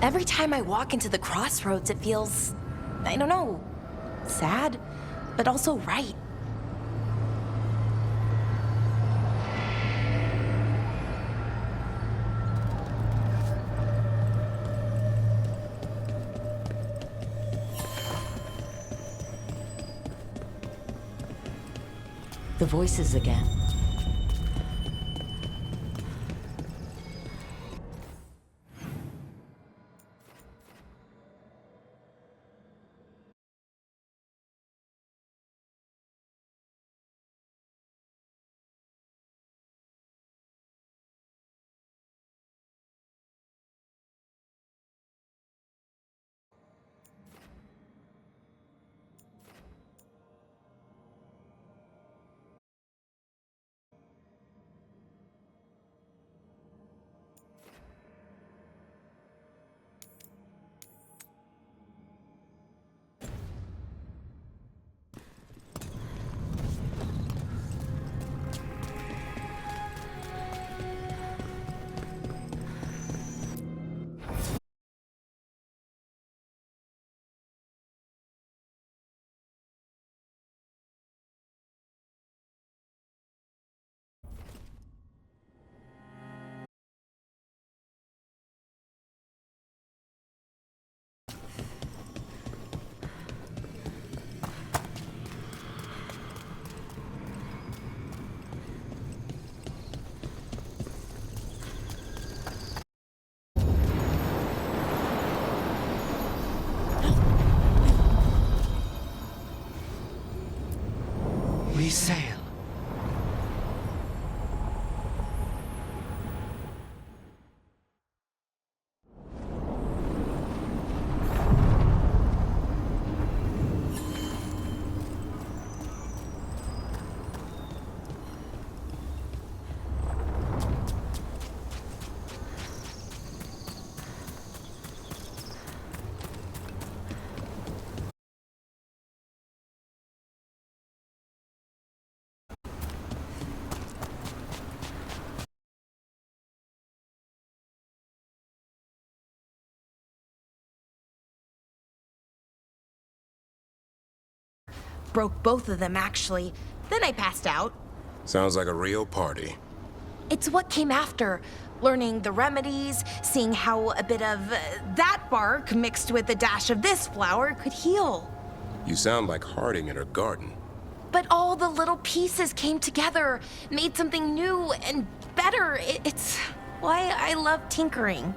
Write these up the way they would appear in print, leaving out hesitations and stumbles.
Every time I walk into the crossroads, it feels, I don't know, sad, but also right. The voices again. We sail. Broke both of them, actually. Then I passed out. Sounds like a real party. It's what came after. Learning the remedies, seeing how a bit of that bark mixed with a dash of this flower could heal. You sound like Harding in her garden. But all the little pieces came together, made something new and better. It's why I love tinkering.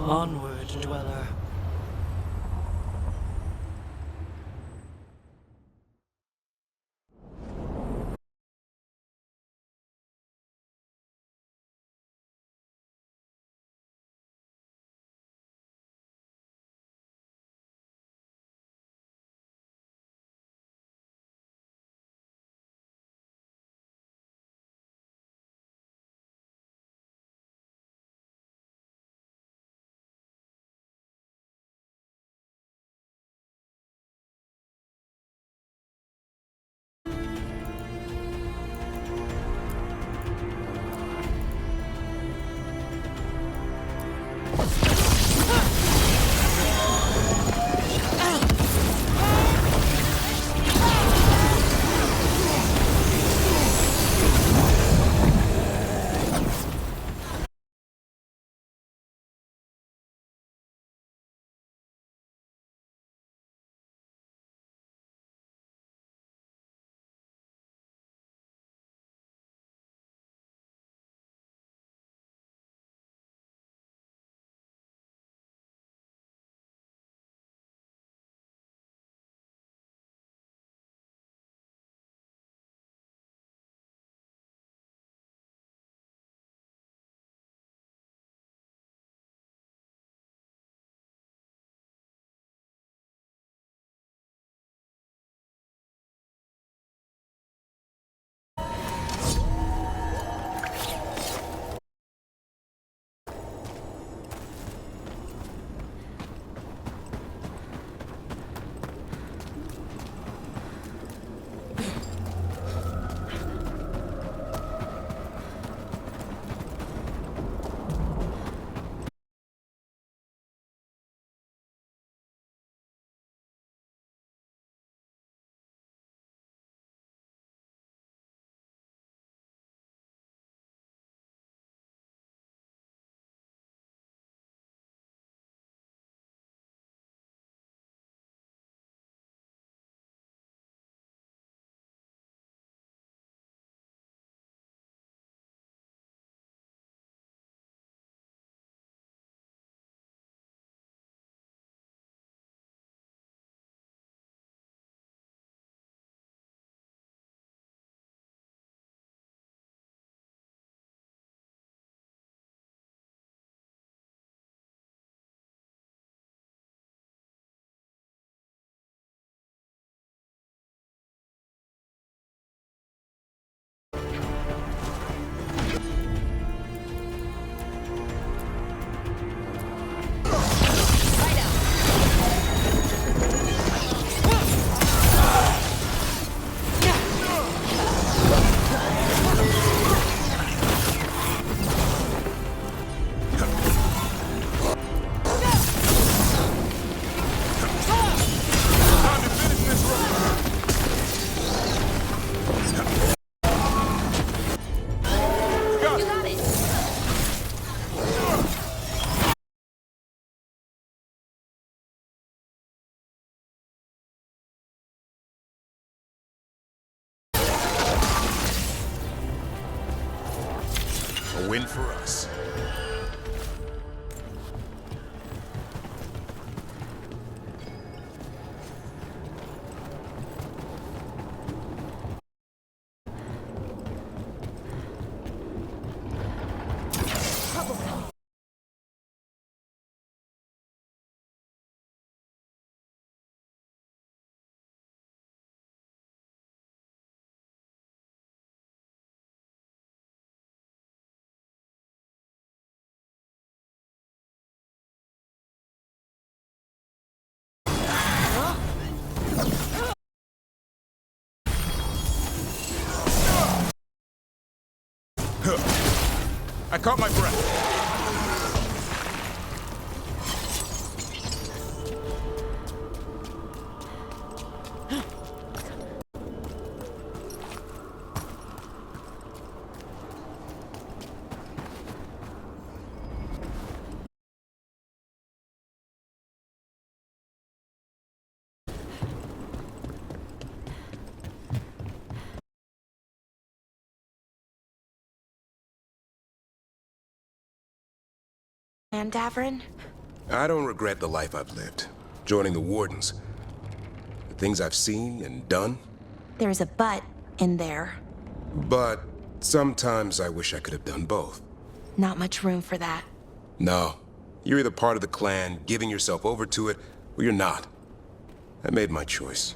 Onward, Dweller. A win for us. I caught my breath. And Davrin? I don't regret the life I've lived. Joining the Wardens. The things I've seen and done. There's a but in there. But sometimes I wish I could have done both. Not much room for that. No. You're either part of the clan, giving yourself over to it, or you're not. I made my choice.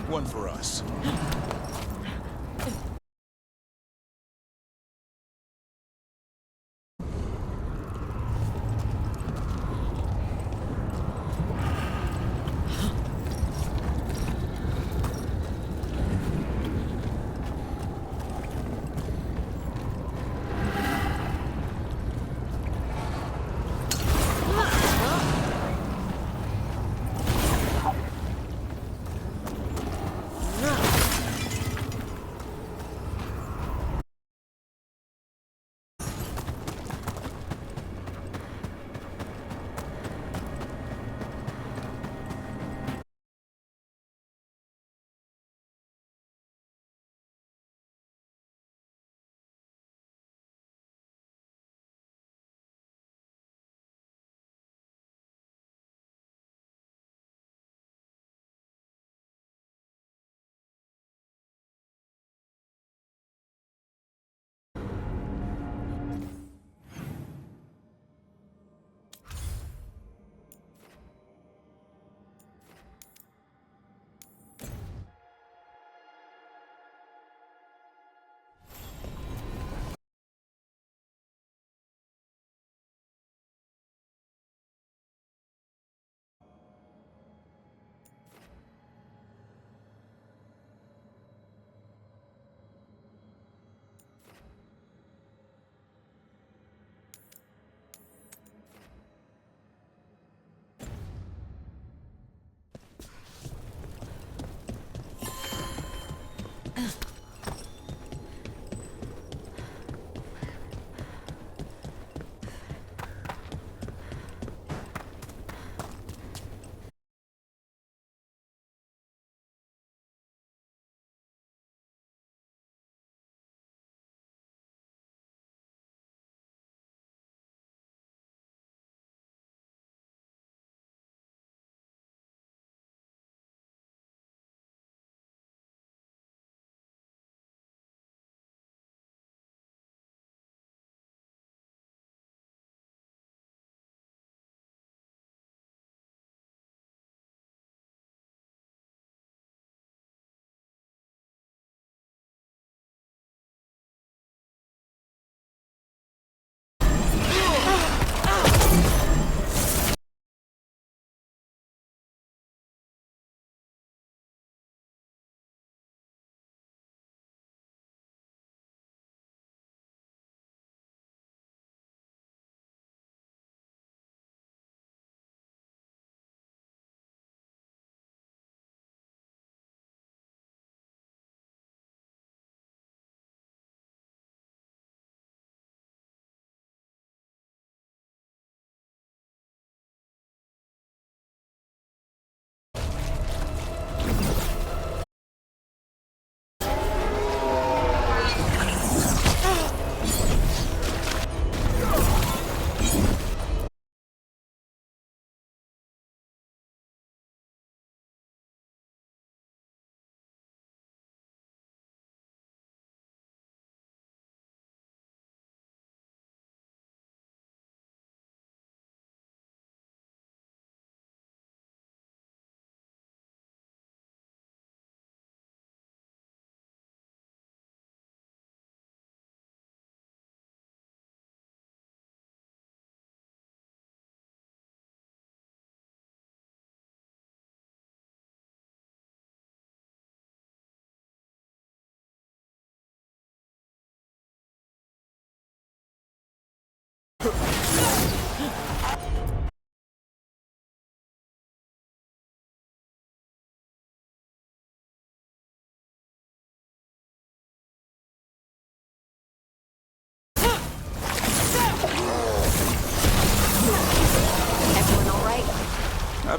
One for us.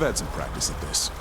I've had some practice at this.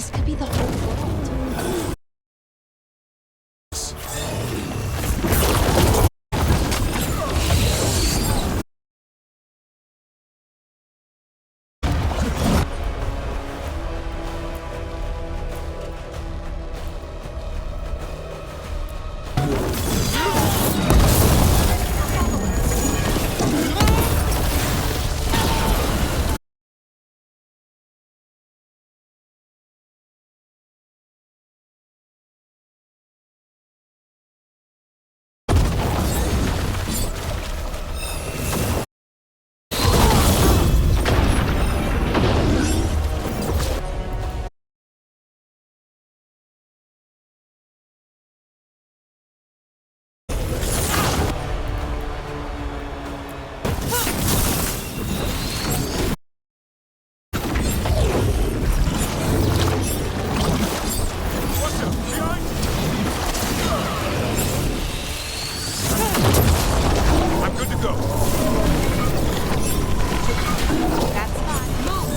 This could be the whole world. I'm good to go. That's fine. Move!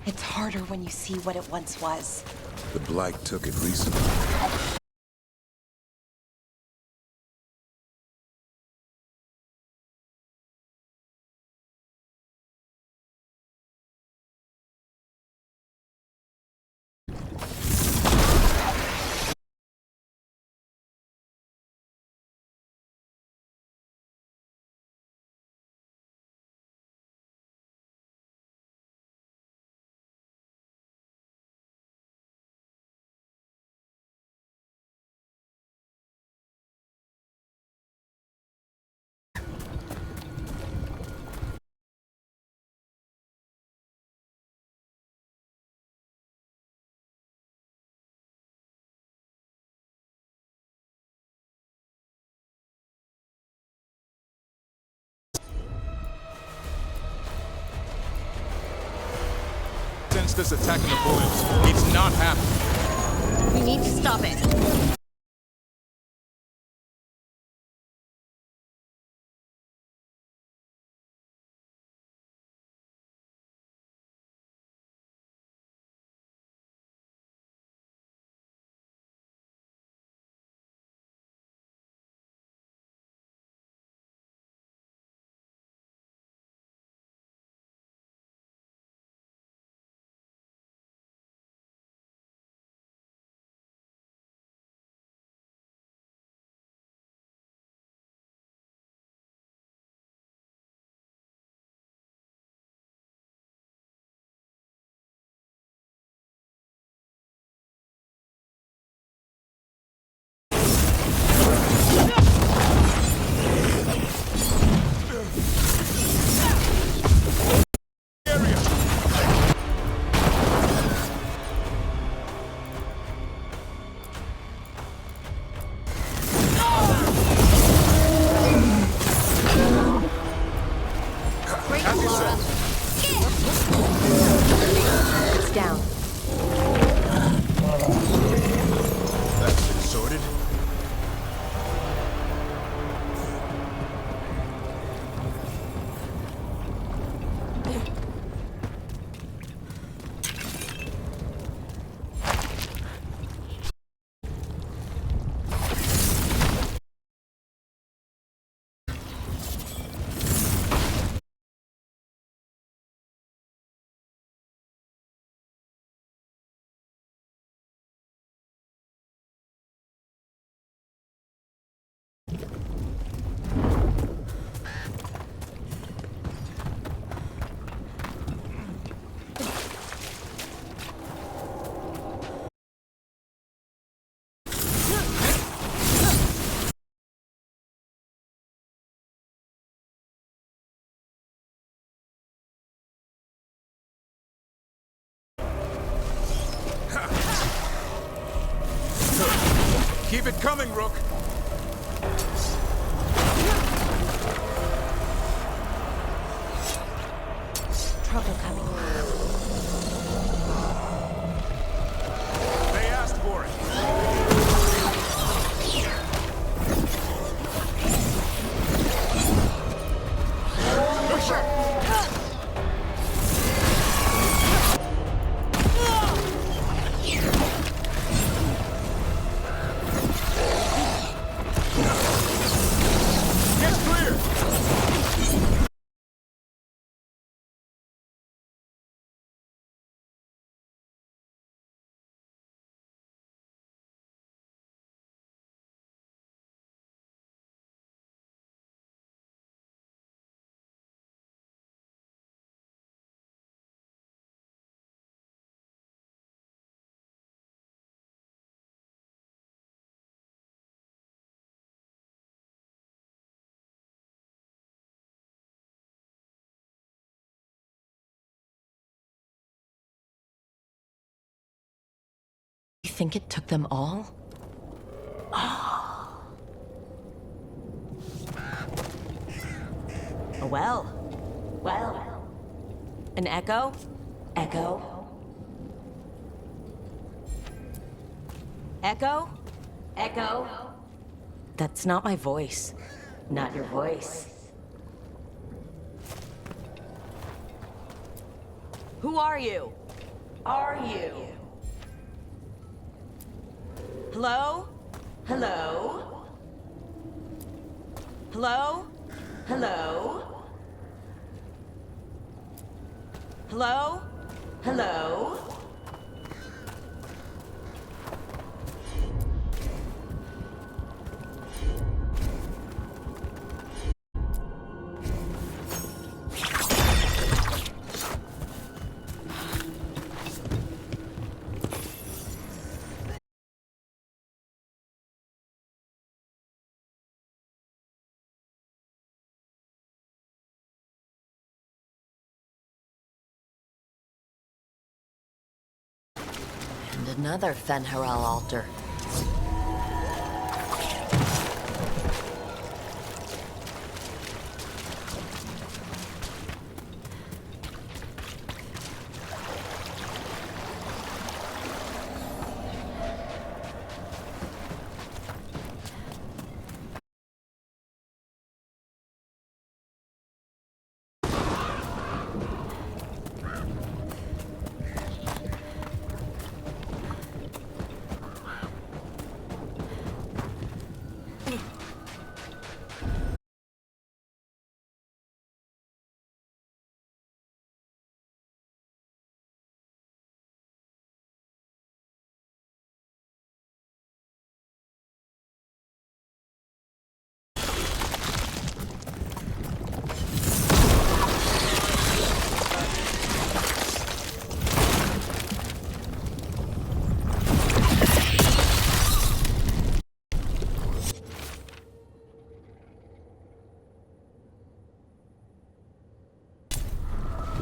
It's harder when you see what it once was. The Blight took it recently. Sense this attack in the boils. It's not happening. We need to stop it. Keep it coming, Rook. Trouble coming. They asked for it. Get clear! You think it took them all? Oh. Well. An echo? Echo? Echo? Echo? That's not my voice. Not your voice. Who are you? Are you? Hello? Hello? Hello? Hello? Hello? Hello? And another Fen'Harel altar.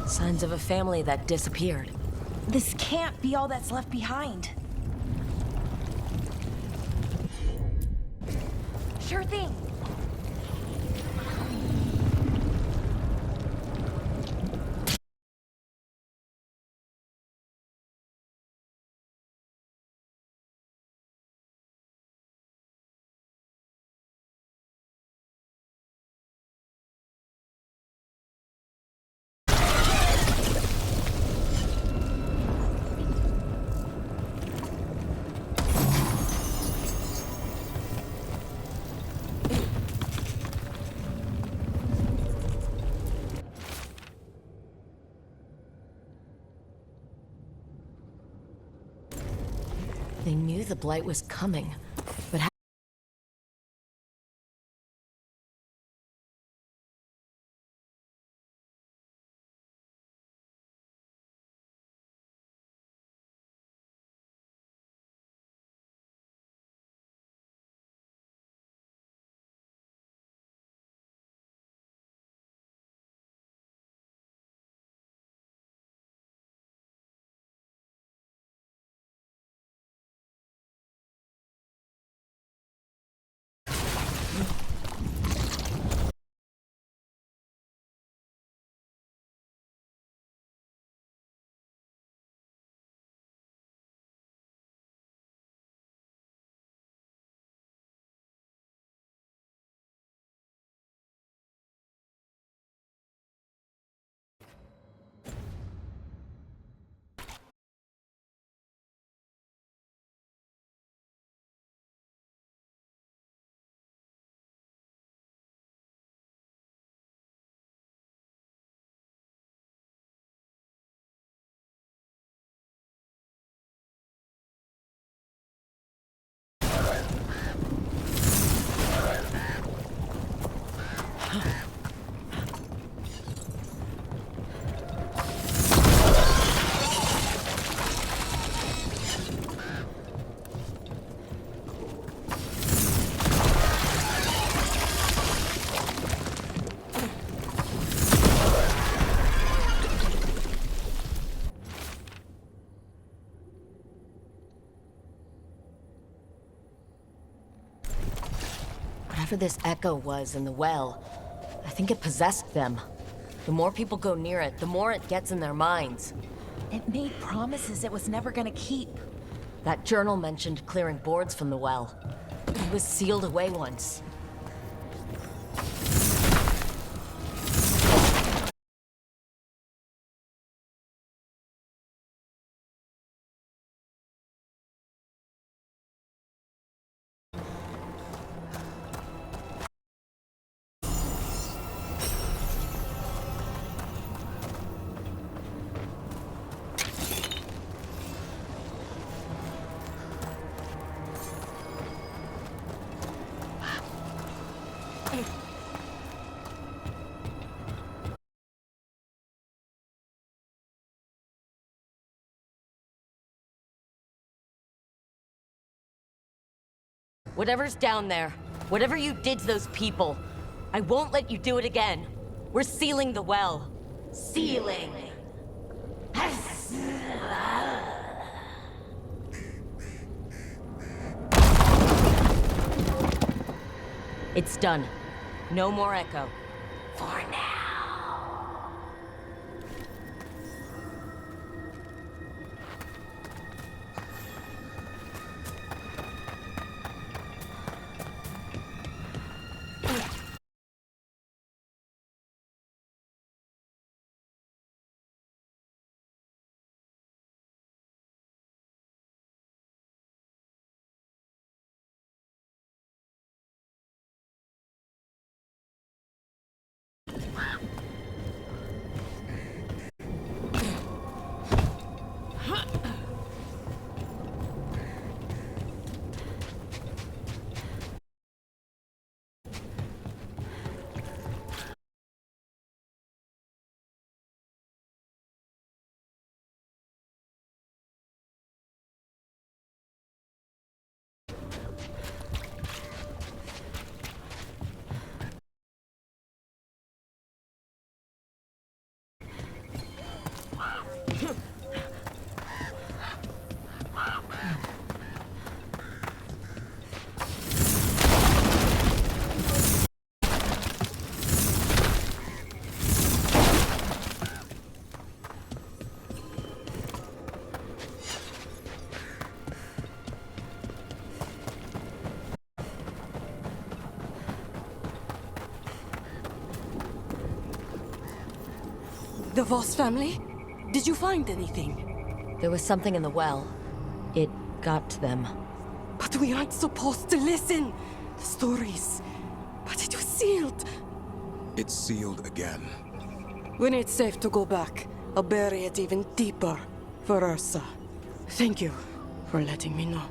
Signs of a family that disappeared. This can't be all that's left behind. Sure thing. They knew the Blight was coming, but how Whatever this echo was in the well, I think it possessed them. The more people go near it, the more it gets in their minds. It made promises it was never gonna keep. That journal mentioned clearing boards from the well. It was sealed away once. Whatever's down there, whatever you did to those people, I won't let you do it again. We're sealing the well. Sealing. It's done. No more echo. For now. The Voss family? Did you find anything? There was something in the well. It got to them. But we aren't supposed to listen. The stories. But it was sealed. It's sealed again. When it's safe to go back, I'll bury it even deeper for Ursa. Thank you for letting me know.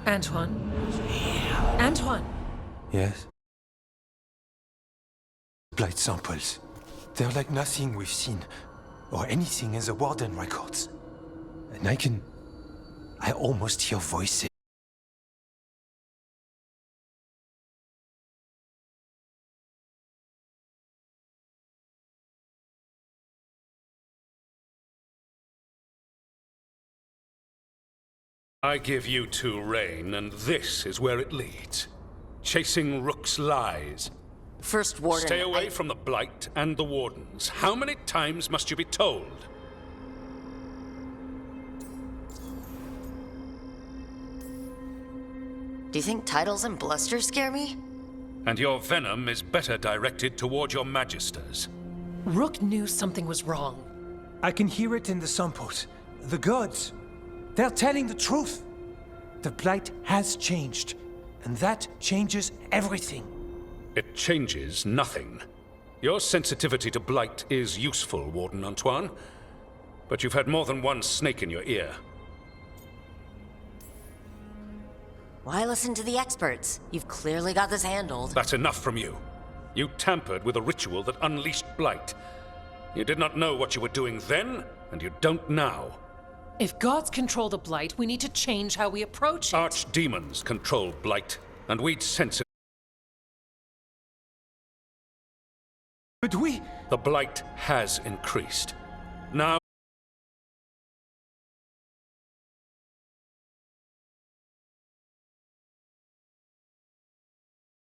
Antoine? Antoine! Yes? Blight samples. They're like nothing we've seen, or anything in the Warden records. And I almost hear voices. I give you two reign, and this is where it leads. Chasing Rook's lies. First Warden, Stay away from the Blight and the Wardens. How many times must you be told? Do you think titles and bluster scare me? And your venom is better directed toward your magisters. Rook knew something was wrong. I can hear it in the samples. The gods, they're telling the truth. The Blight has changed, and that changes everything. It changes nothing. Your sensitivity to blight is useful, Warden Antoine. But you've had more than one snake in your ear. Why listen to the experts? You've clearly got this handled. That's enough from you. You tampered with a ritual that unleashed blight. You did not know what you were doing then, and you don't now. If gods control the Blight, we need to change how we approach it. Archdemons control blight, and we'd sense it. But we... The blight has increased. Now...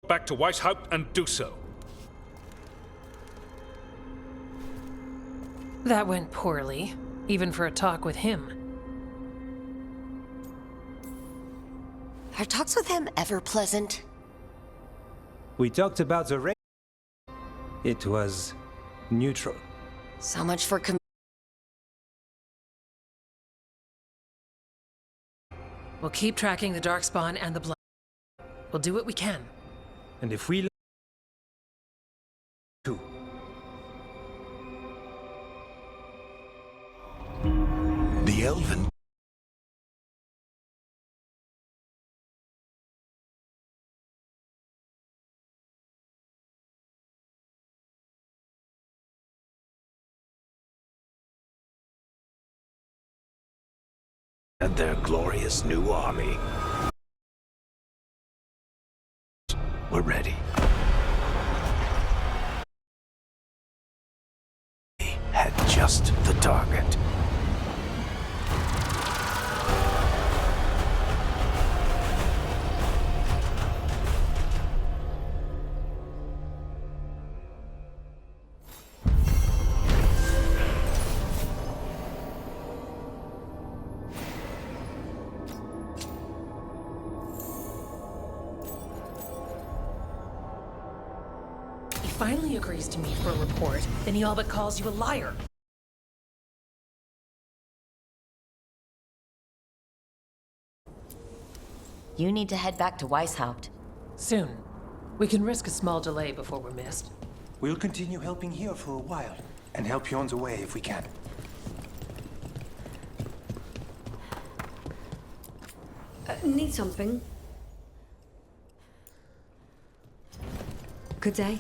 back to Weishaupt and do so. That went poorly, even for a talk with him. Are talks with him ever pleasant? We talked about the race. It was neutral. So much for We'll keep tracking the Darkspawn and the Blight. We'll do what we can. And if we... too. The Elven... and their glorious new army. We're ready. He had just the target. Finally agrees to meet for a report, then he all but calls you a liar. You need to head back to Weishaupt. Soon. We can risk a small delay before we're missed. We'll continue helping here for a while, and help you on the way if we can. Need something? Good day.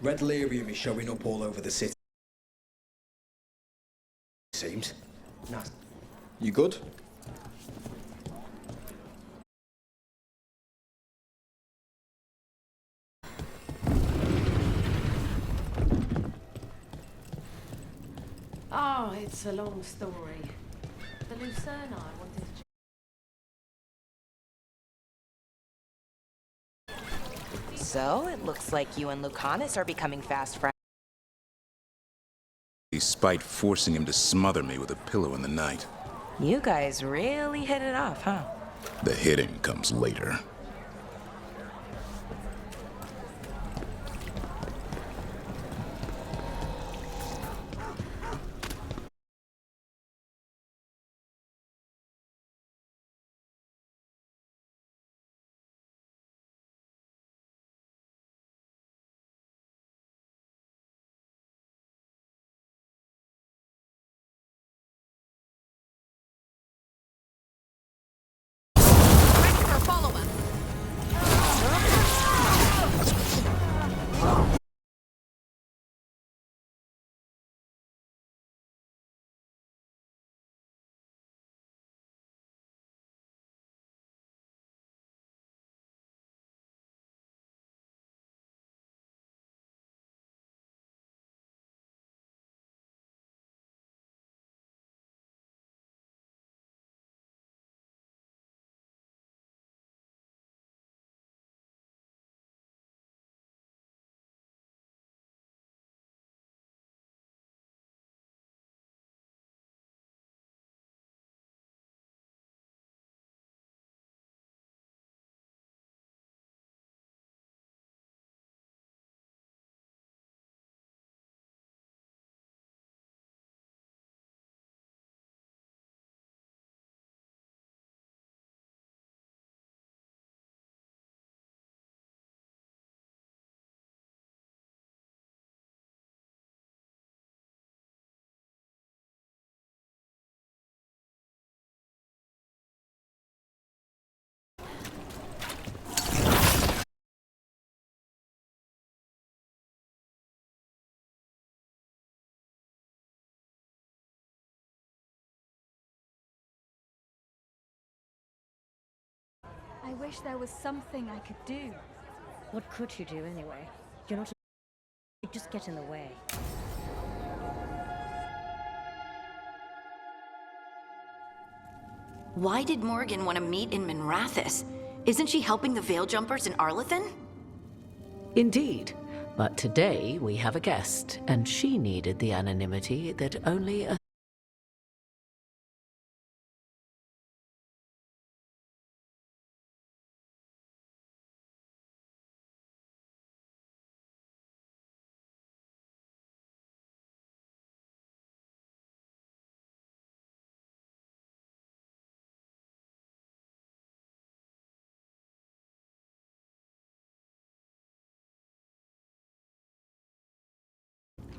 Red lyrium is showing up all over the city. Seems. Nah. You good? Oh, it's a long story. The Lucerna I wanted to... So, it looks like you and Lucanus are becoming fast friends. Despite forcing him to smother me with a pillow in the night. You guys really hit it off, huh? The hitting comes later. I wish there was something I could do. What could you do anyway? You're not. You just get in the way. Why did Morgan want to meet in Minrathous? Isn't she helping the Veil Jumpers in Arlathan? Indeed. But today we have a guest, and she needed the anonymity that only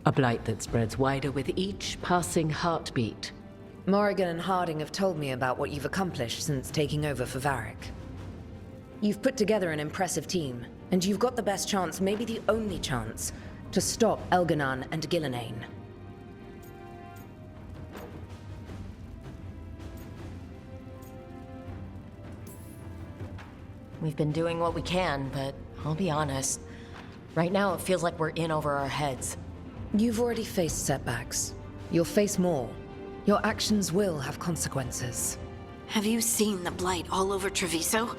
a blight that spreads wider with each passing heartbeat. Morrigan and Harding have told me about what you've accomplished since taking over for Varric. You've put together an impressive team, and you've got the best chance, maybe the only chance, to stop Elganon and Gillenane. We've been doing what we can, but I'll be honest. Right now, it feels like we're in over our heads. You've already faced setbacks. You'll face more. Your actions will have consequences. Have you seen the blight all over Treviso?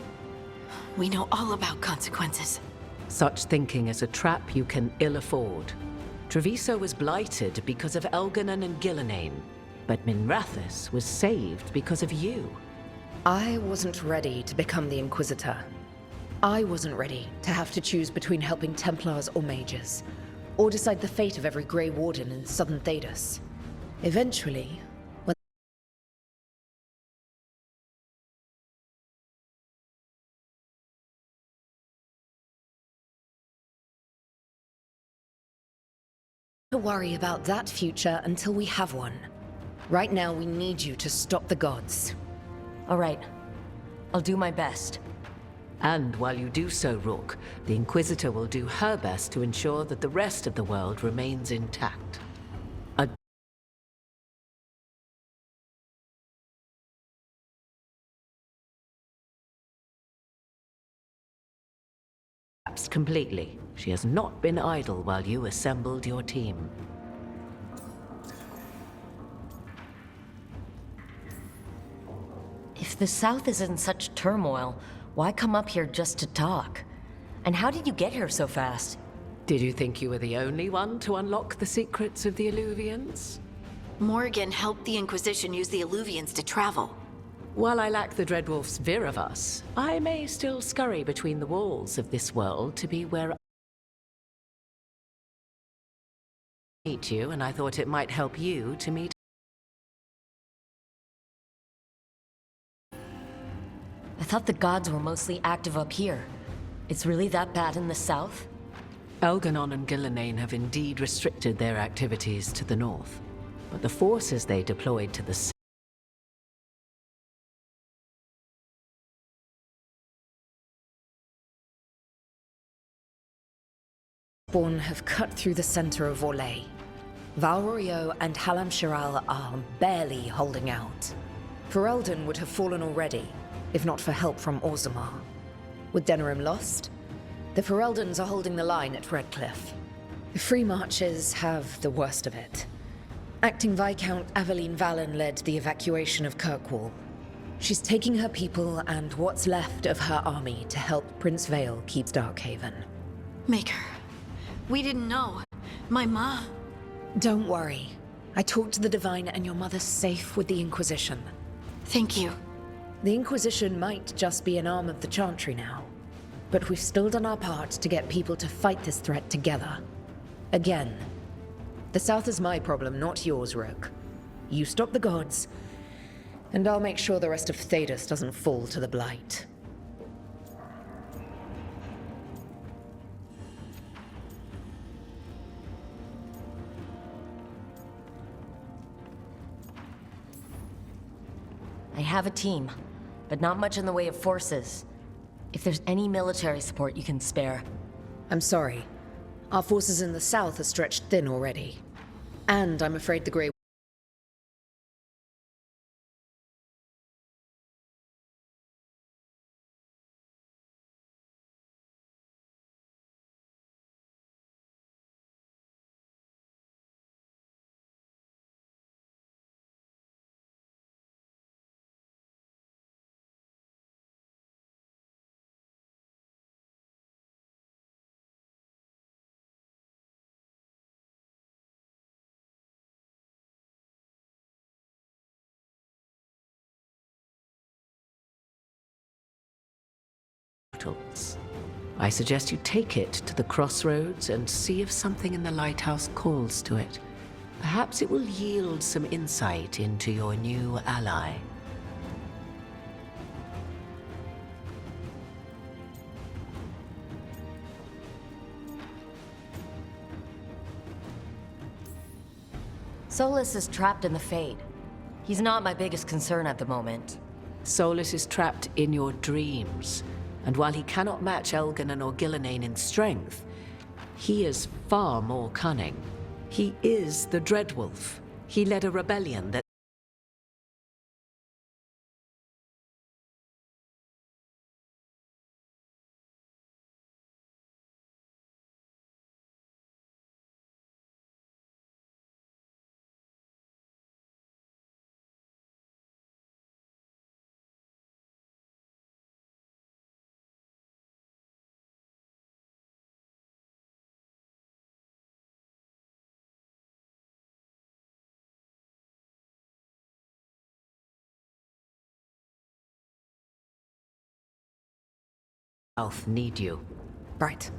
We know all about consequences. Such thinking is a trap you can ill afford. Treviso was blighted because of Elganon and Gillenane, but Minrathous was saved because of you. I wasn't ready to become the Inquisitor. I wasn't ready to have to choose between helping Templars or mages, or decide the fate of every Grey Warden in southern Thedas. Eventually, when to worry about that future until we have one. Right now, we need you to stop the gods. All right. I'll do my best. And while you do so, Rook, the Inquisitor will do her best to ensure that the rest of the world remains intact. Completely. She has not been idle while you assembled your team. If the South is in such turmoil, why come up here just to talk? And how did you get here so fast? Did you think you were the only one to unlock the secrets of the Illuvians? Morgan helped the Inquisition use the Illuvians to travel. While I lack the Dreadwolf's Viravus, I may still scurry between the walls of this world to be where I meet you, and I thought it might help you to meet. I thought the gods were mostly active up here. It's really that bad in the south? Elganon and Gillenane have indeed restricted their activities to the north, but the forces they deployed to the south Spawn have cut through the center of Orlais. Valrorio and Halam Shiral are barely holding out. Ferelden would have fallen already, if not for help from Orzammar. With Denerim lost, the Fereldans are holding the line at Redcliffe. The Free Marches have the worst of it. Acting Viscount Aveline Valen led the evacuation of Kirkwall. She's taking her people and what's left of her army to help Prince Vale keep Darkhaven. Maker, we didn't know. My ma... Don't worry. I talked to the Divine and your mother's safe with the Inquisition. Thank you. The Inquisition might just be an arm of the Chantry now, but we've still done our part to get people to fight this threat together. Again, the South is my problem, not yours, Rook. You stop the gods, and I'll make sure the rest of Thedas doesn't fall to the Blight. I have a team, but not much in the way of forces. If there's any military support you can spare. I'm sorry. Our forces in the south are stretched thin already. And I'm afraid the Grey portals. I suggest you take it to the crossroads and see if something in the lighthouse calls to it. Perhaps it will yield some insight into your new ally. Solus is trapped in the Fade. He's not my biggest concern at the moment. Solus is trapped in your dreams, and while he cannot match Elganon or Gillenane in strength, he is far more cunning. He is the Dreadwolf. He led a rebellion that South need you. Right.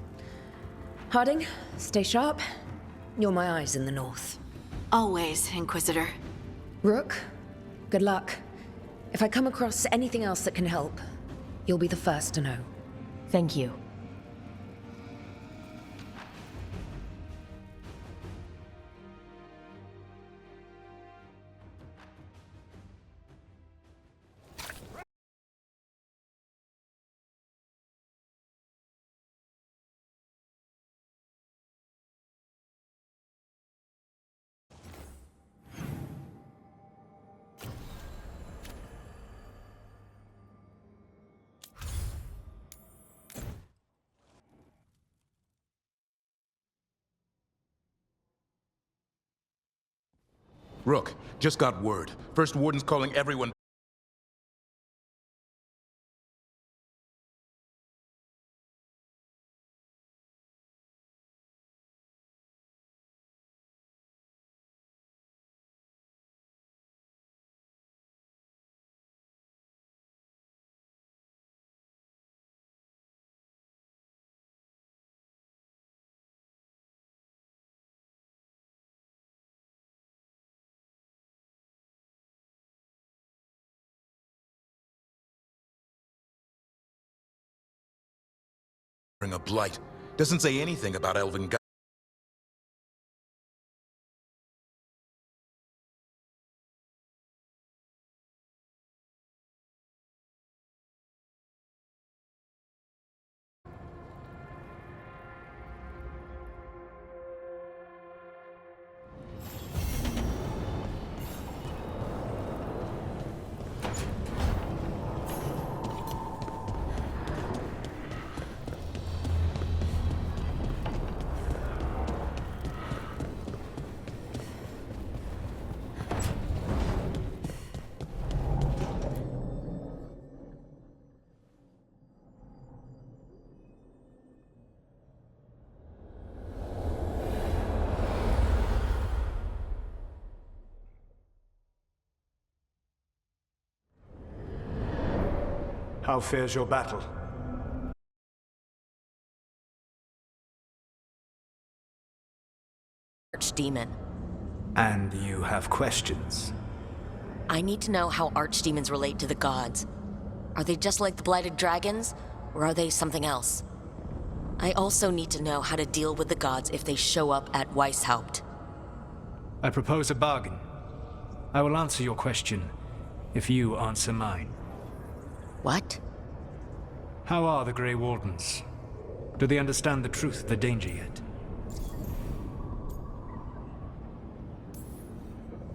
Harding, stay sharp. You're my eyes in the north. Always, Inquisitor. Rook, good luck. If I come across anything else that can help, you'll be the first to know. Thank you. Rook, just got word. First Warden's calling everyone. A blight. Doesn't say anything about elven gods. How fares your battle? Archdemon. And you have questions? I need to know how archdemons relate to the gods. Are they just like the blighted dragons, or are they something else? I also need to know how to deal with the gods if they show up at Weishaupt. I propose a bargain. I will answer your question if you answer mine. What? How are the Grey Wardens? Do they understand the truth of the danger yet?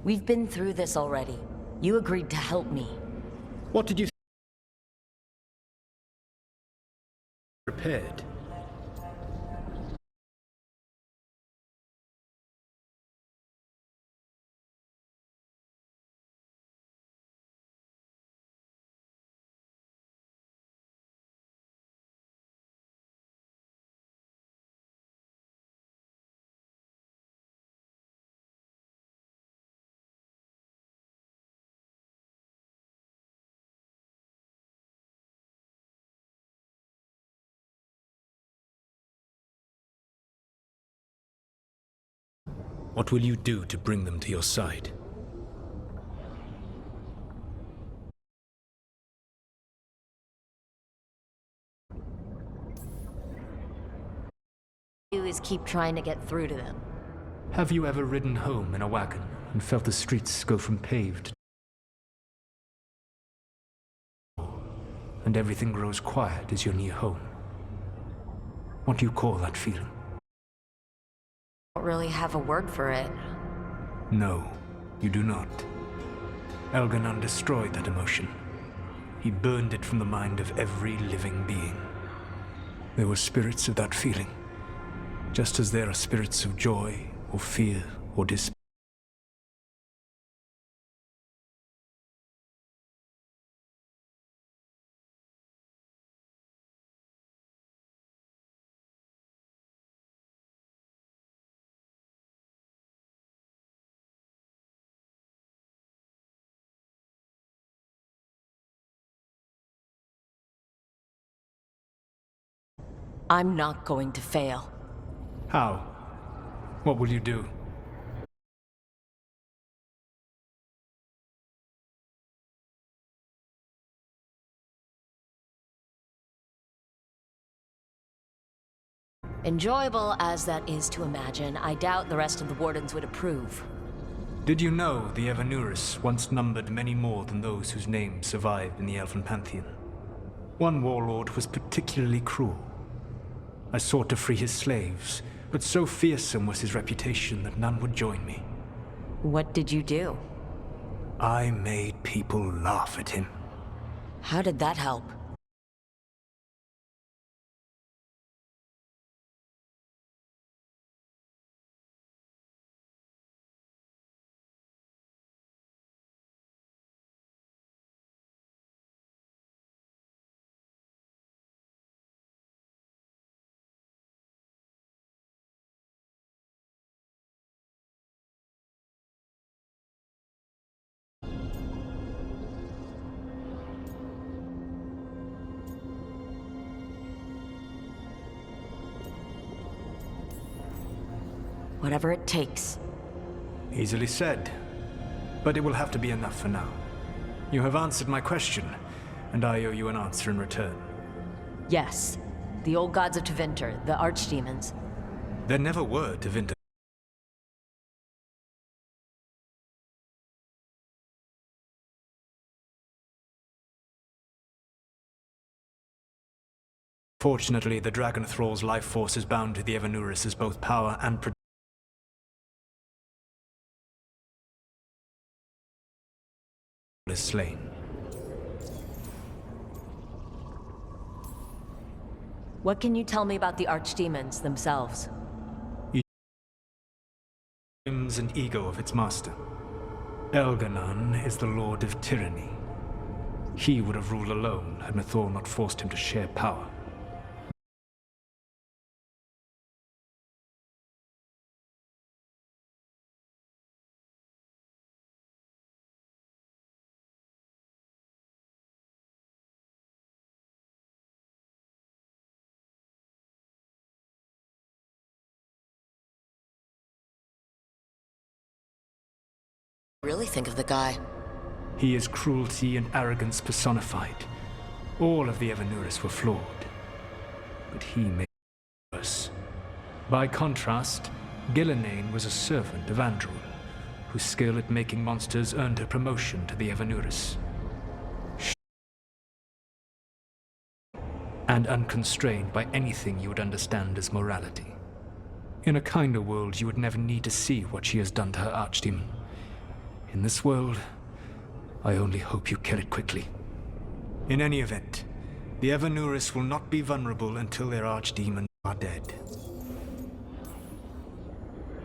We've been through this already. You agreed to help me. What did you think? Prepared. What will you do to bring them to your side? Do is keep trying to get through to them. Have you ever ridden home in a wagon and felt the streets go from paved and everything grows quiet as you're near home? What do you call that feeling? I don't really have a word for it. No, you do not. Elganon destroyed that emotion. He burned it from the mind of every living being. There were spirits of that feeling, just as there are spirits of joy or fear or despair. I'm not going to fail. How? What will you do? Enjoyable as that is to imagine, I doubt the rest of the Wardens would approve. Did you know the Evanurus once numbered many more than those whose names survive in the Elven Pantheon? One warlord was particularly cruel. I sought to free his slaves, but so fearsome was his reputation that none would join me. What did you do? I made people laugh at him. How did that help? Whatever it takes. Easily said, but it will have to be enough for now. You have answered my question, and I owe you an answer in return. Yes. The old gods of Tevinter, the archdemons. There never were Tevinter. Fortunately, the Dragon Thrall's life force is bound to the Evanurus as both power and is slain. What can you tell me about the archdemons themselves? Whims and ego of its master. Elganon is the Lord of Tyranny. He would have ruled alone had Mythor not forced him to share power. Really think of the guy. He is cruelty and arrogance personified. All of the Evanurus were flawed, but he made it worse. By contrast, Gillenane was a servant of Andrul, whose skill at making monsters earned her promotion to the Evanurus. And unconstrained by anything you would understand as morality. In a kinder world, you would never need to see what she has done to her archdemon. In this world, I only hope you kill it quickly. In any event, the Evanurus will not be vulnerable until their archdemons are dead.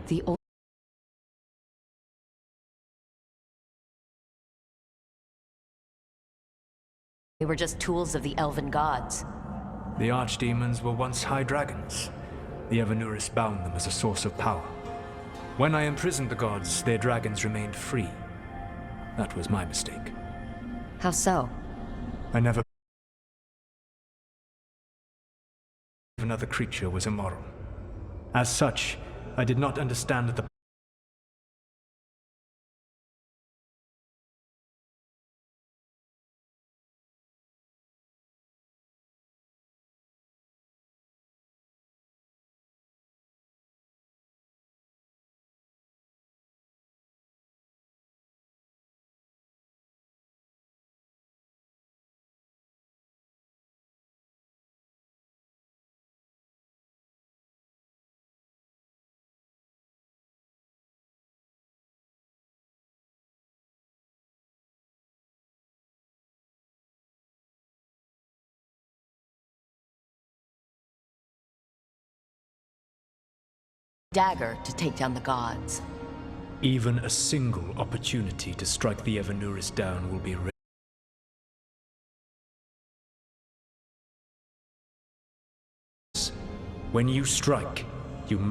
The old... They were just tools of the elven gods. The archdemons were once high dragons. The Evanurus bound them as a source of power. When I imprisoned the gods, their dragons remained free. That was my mistake. How so? I never... Another creature was immoral. As such, I did not understand the dagger to take down the gods. Even a single opportunity to strike the Evanuris down will be when you strike, you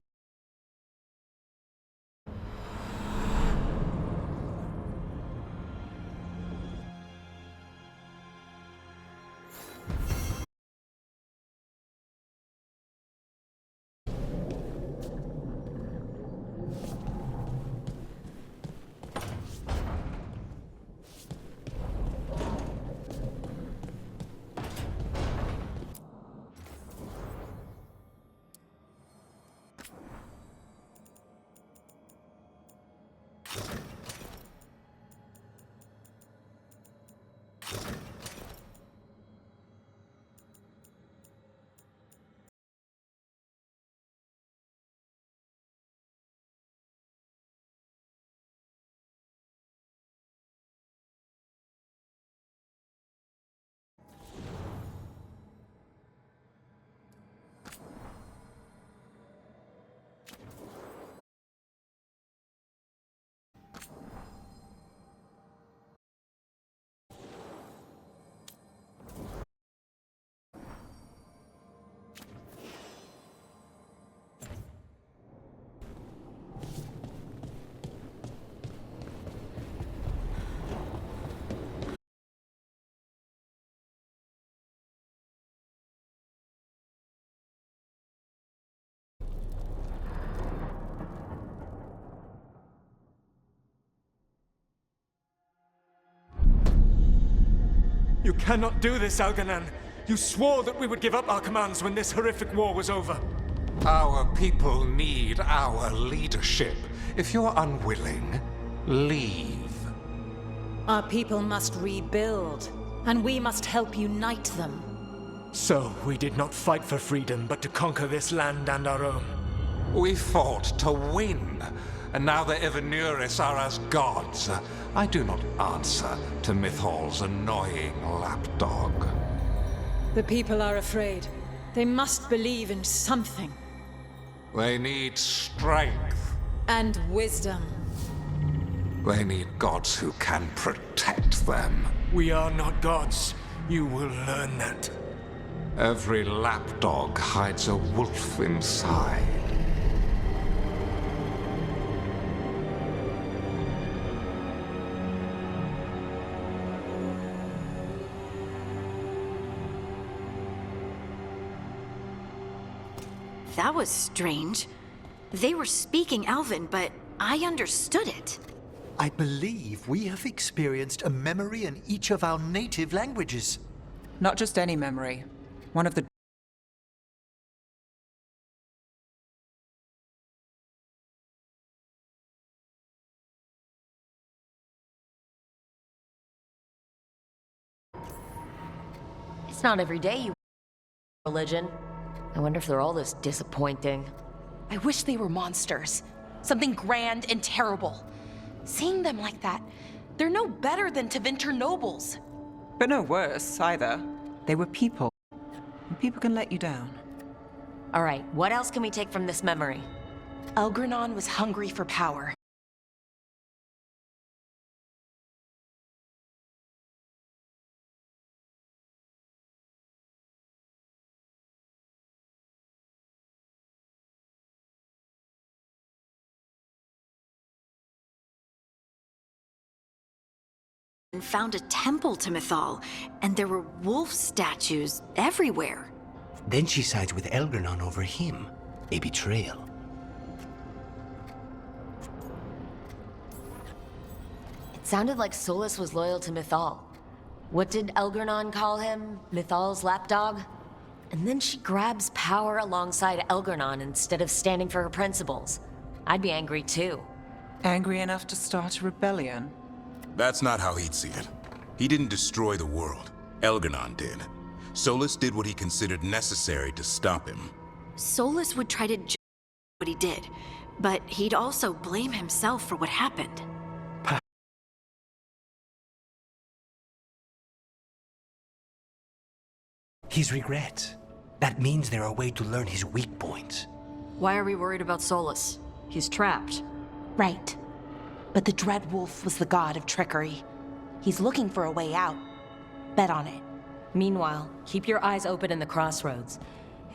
You cannot do this, Algernon. You swore that we would give up our commands when this horrific war was over. Our people need our leadership. If you're unwilling, leave. Our people must rebuild, and we must help unite them. So, we did not fight for freedom, but to conquer this land and our own. We fought to win, and now the Evanuris are as gods. I do not answer to Mythal's annoying lapdog. The people are afraid. They must believe in something. They need strength. And wisdom. They need gods who can protect them. We are not gods. You will learn that. Every lapdog hides a wolf inside. That was strange. They were speaking Elven, but I understood it. I believe we have experienced a memory in each of our native languages. Not just any memory. One of the It's not every day you religion. I wonder if they're all this disappointing. I wish they were monsters. Something grand and terrible. Seeing them like that, they're no better than Tevinter nobles. But no worse, either. They were people. And people can let you down. All right, what else can we take from this memory? Elgranon was hungry for power. And found a temple to Mythal, and there were wolf statues everywhere. Then she sides with Elgranon over him. A betrayal. It sounded like Solus was loyal to Mythal. What did Elgranon call him? Mythal's lapdog? And then she grabs power alongside Elgranon instead of standing for her principles. I'd be angry too. Angry enough to start a rebellion? That's not how he'd see it. He didn't destroy the world. Elgranon did. Solus did what he considered necessary to stop him. Solus would try to judge what he did, but he'd also blame himself for what happened. His regret. That means they're a way to learn his weak points. Why are we worried about Solus? He's trapped. Right. But the Dread Wolf was the god of trickery. He's looking for a way out. Bet on it. Meanwhile, keep your eyes open in the crossroads.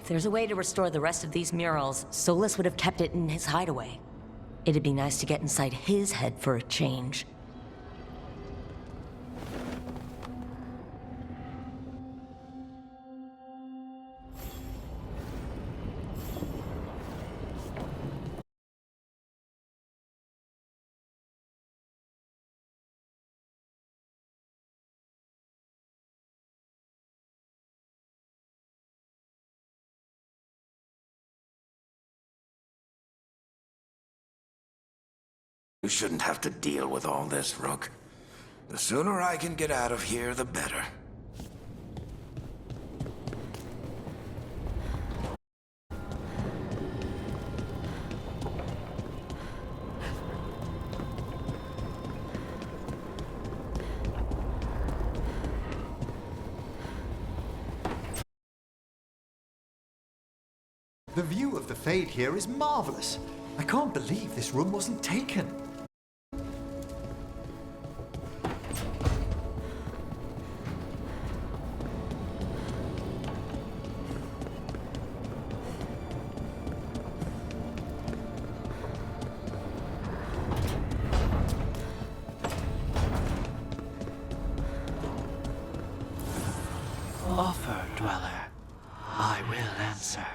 If there's a way to restore the rest of these murals, Solus would have kept it in his hideaway. It'd be nice to get inside his head for a change. You shouldn't have to deal with all this, Rook. The sooner I can get out of here, the better. The view of the Fade here is marvelous. I can't believe this room wasn't taken. Offer, Dweller. I will answer.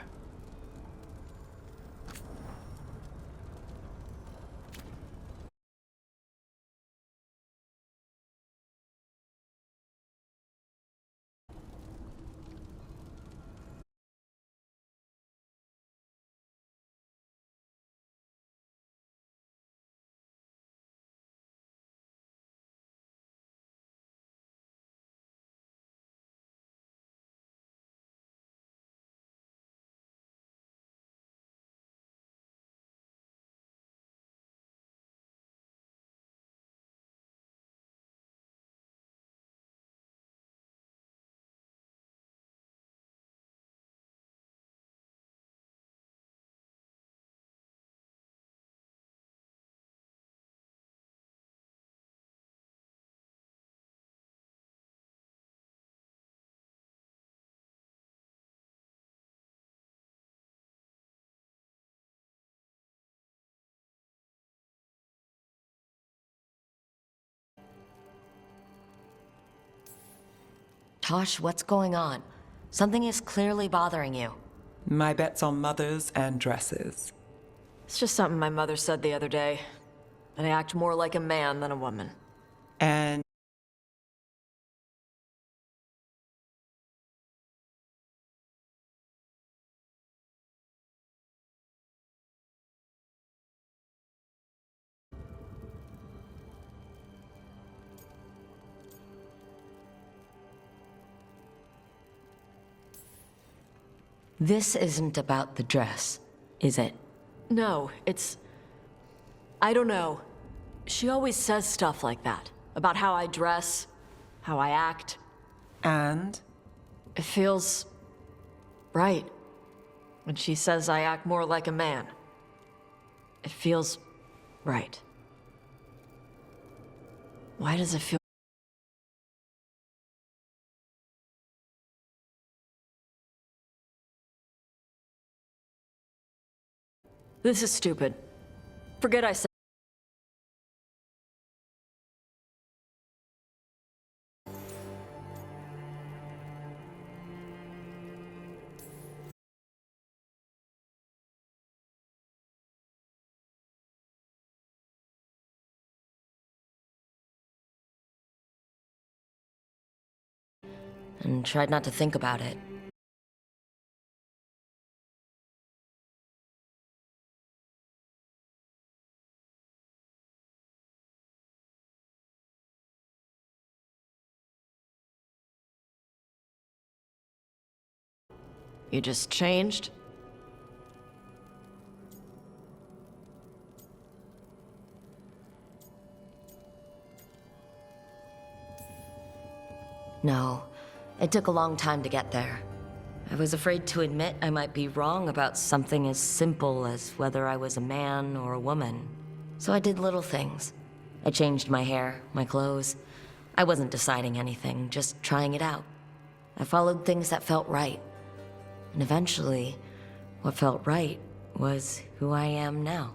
Tosh, what's going on? Something is clearly bothering you. My bet's on mothers and dresses. It's just something my mother said the other day. That I act more like a man than a woman. And This isn't about the dress, is it? No, it's... I don't know. She always says stuff like that. About how I dress, how I act. And? It feels... right. When she says I act more like a man. It feels... right. Why does it feel... This is stupid. Forget I said. And tried not to think about it. You just changed? No, it took a long time to get there. I was afraid to admit I might be wrong about something as simple as whether I was a man or a woman. So I did little things. I changed my hair, my clothes. I wasn't deciding anything, just trying it out. I followed things that felt right. And eventually, what felt right was who I am now.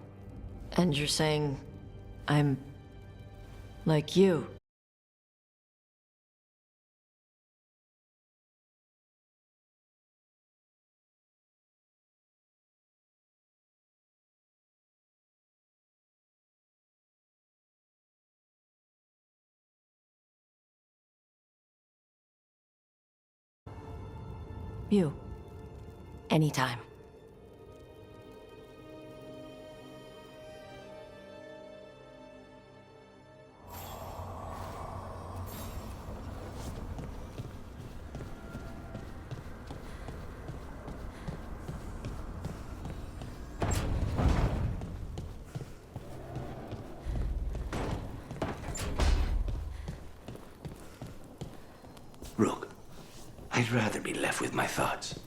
And you're saying I'm like you? You. Anytime. Rook, I'd rather be left with my thoughts.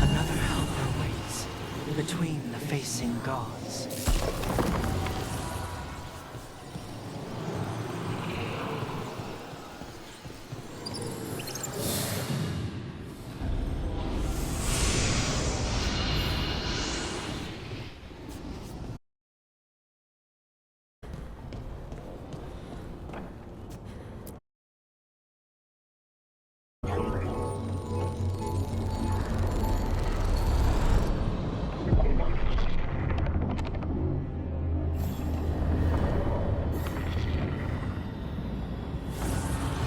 Another helper waits between the facing gods.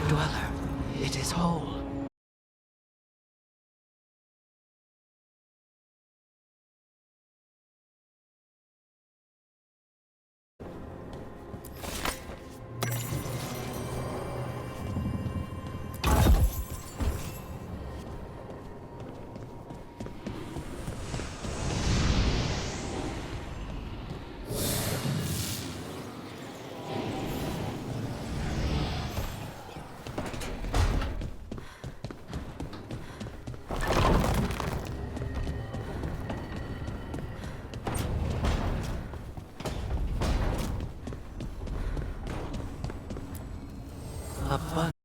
Dweller, it is whole. A bunch.